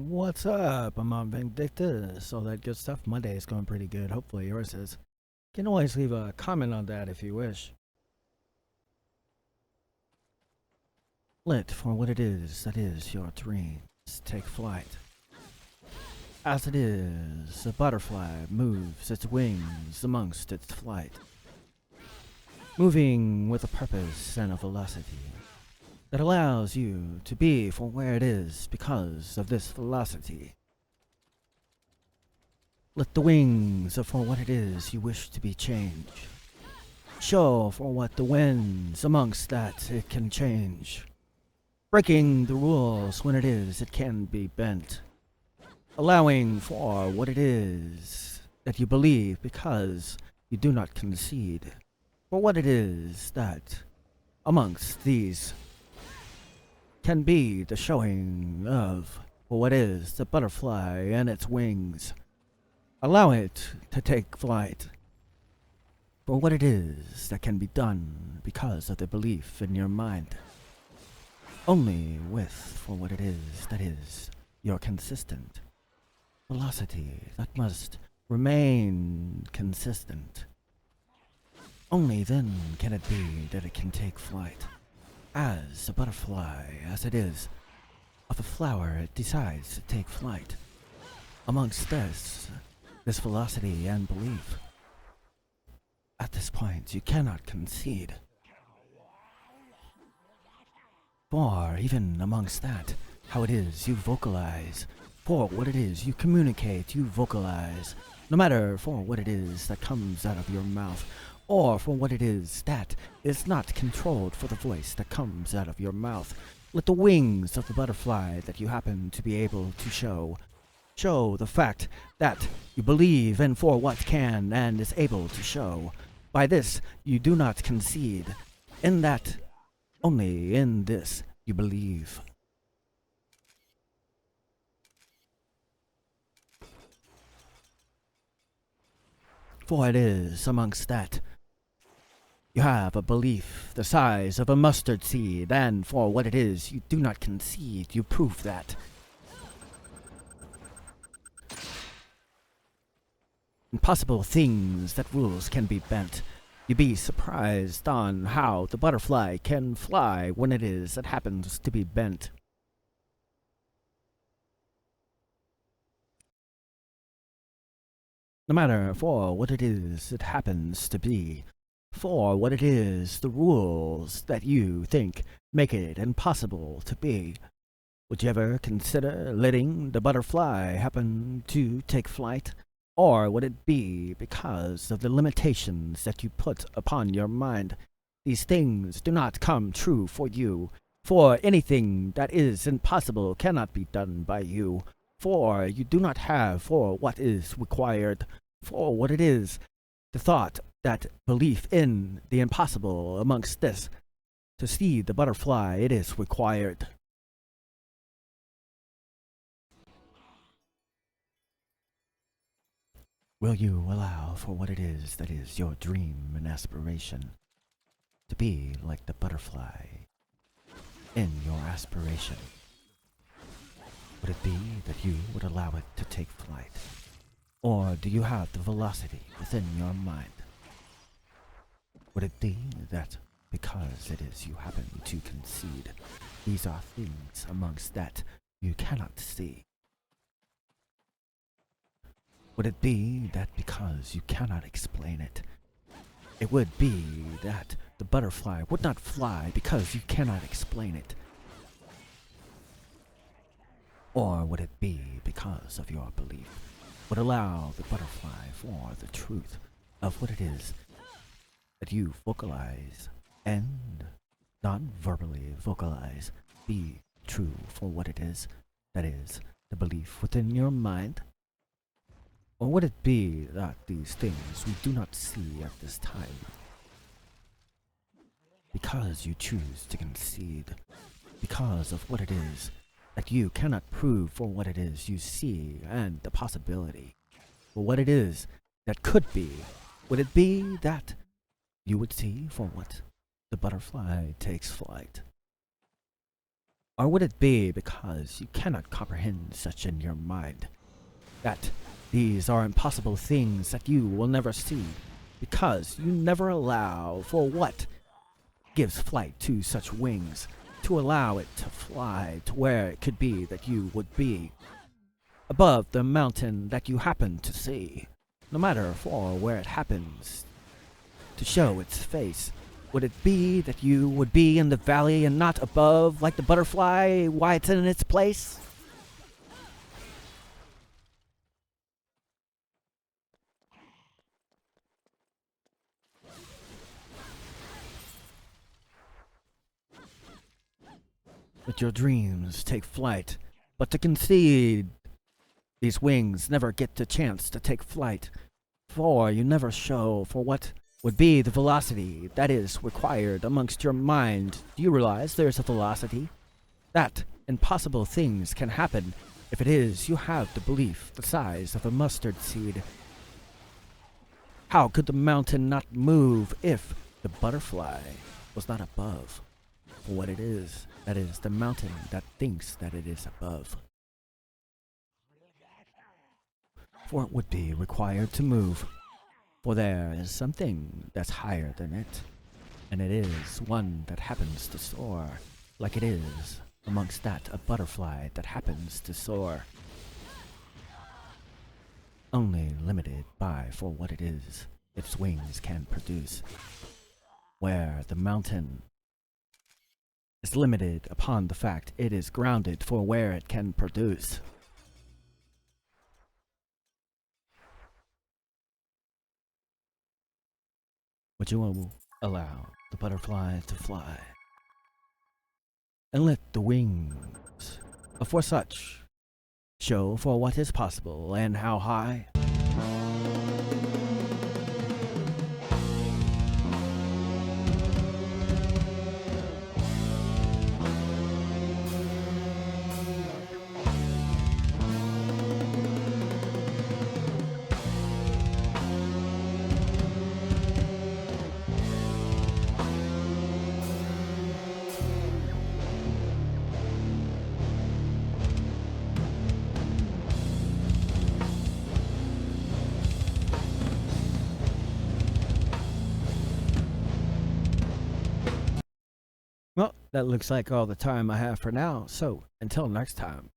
What's up? I'm on Vindictus. All that good stuff. My day is going pretty good. Hopefully yours is. You can always leave a comment on that if you wish. Lit for what it is that is your dreams. Take flight. As it is, a butterfly moves its wings amongst its flight, moving with a purpose and a velocity that allows you to be for where it is because of this velocity. Let the wings of for what it is you wish to be changed. Show for what the winds amongst that it can change. Breaking the rules when it is it can be bent. Allowing for what it is that you believe because you do not concede. For what it is that amongst these can be the showing of for what is the butterfly and its wings. Allow it to take flight for what it is that can be done because of the belief in your mind. Only with for what it is that is your consistent velocity that must remain consistent. Only then can it be that it can take flight. As a butterfly, as it is, of a flower it decides to take flight. Amongst this velocity and belief, at this point you cannot concede. For even amongst that, how it is you vocalize, for what it is you communicate, you vocalize, no matter for what it is that comes out of your mouth, or for what it is that is not controlled for the voice that comes out of your mouth. Let the wings of the butterfly that you happen to be able to show the fact that you believe in for what can and is able to show. By this, you do not concede. In that, only in this, you believe. For it is amongst that, you have a belief the size of a mustard seed, and for what it is, you do not concede, you prove that. Impossible things that rules can be bent. You be surprised on how the butterfly can fly when it is that happens to be bent. No matter for what it is it happens to be, for what it is the rules that you think make it impossible to be. Would you ever consider letting the butterfly happen to take flight? Or would it be because of the limitations that you put upon your mind? These things do not come true for you, for anything that is impossible cannot be done by you, for you do not have for what is required, for what it is, the thought, that belief in the impossible amongst this. To see the butterfly it is required. Will you allow for what it is that is your dream and aspiration to be like the butterfly in your aspiration? Would it be that you would allow it to take flight? Or do you have the velocity within your mind? Would it be that because it is you happen to concede, these are things amongst that you cannot see? Would it be that because you cannot explain it, it would be that the butterfly would not fly because you cannot explain it? Or would it be because of your belief would allow the butterfly for the truth of what it is that you vocalize and non-verbally vocalize be true for what it is that is the belief within your mind? Or would it be that these things we do not see at this time because you choose to concede, because of what it is that you cannot prove for what it is you see and the possibility for what it is that could be? Would it be that you would see for what the butterfly takes flight? Or would it be because you cannot comprehend such in your mind, that these are impossible things that you will never see, because you never allow for what gives flight to such wings, to allow it to fly to where it could be that you would be, above the mountain that you happen to see, no matter for where it happens to show its face? Would it be that you would be in the valley and not above, like the butterfly, why it's in its place? Let your dreams take flight, but to concede these wings never get the chance to take flight, for you never show for what would be the velocity that is required amongst your mind. Do you realize there's a velocity? That impossible things can happen. If it is, you have the belief the size of a mustard seed. How could the mountain not move if the butterfly was not above for what it is? That is the mountain that thinks that it is above. For it would be required to move, for there is something that's higher than it, and it is one that happens to soar, like it is amongst that a butterfly that happens to soar. Only limited by for what it is its wings can produce, where the mountain is limited upon the fact it is grounded for where it can produce. Would you allow the butterfly to fly, and let the wings for such show for what is possible and how high? Well, that looks like all the time I have for now, so until next time.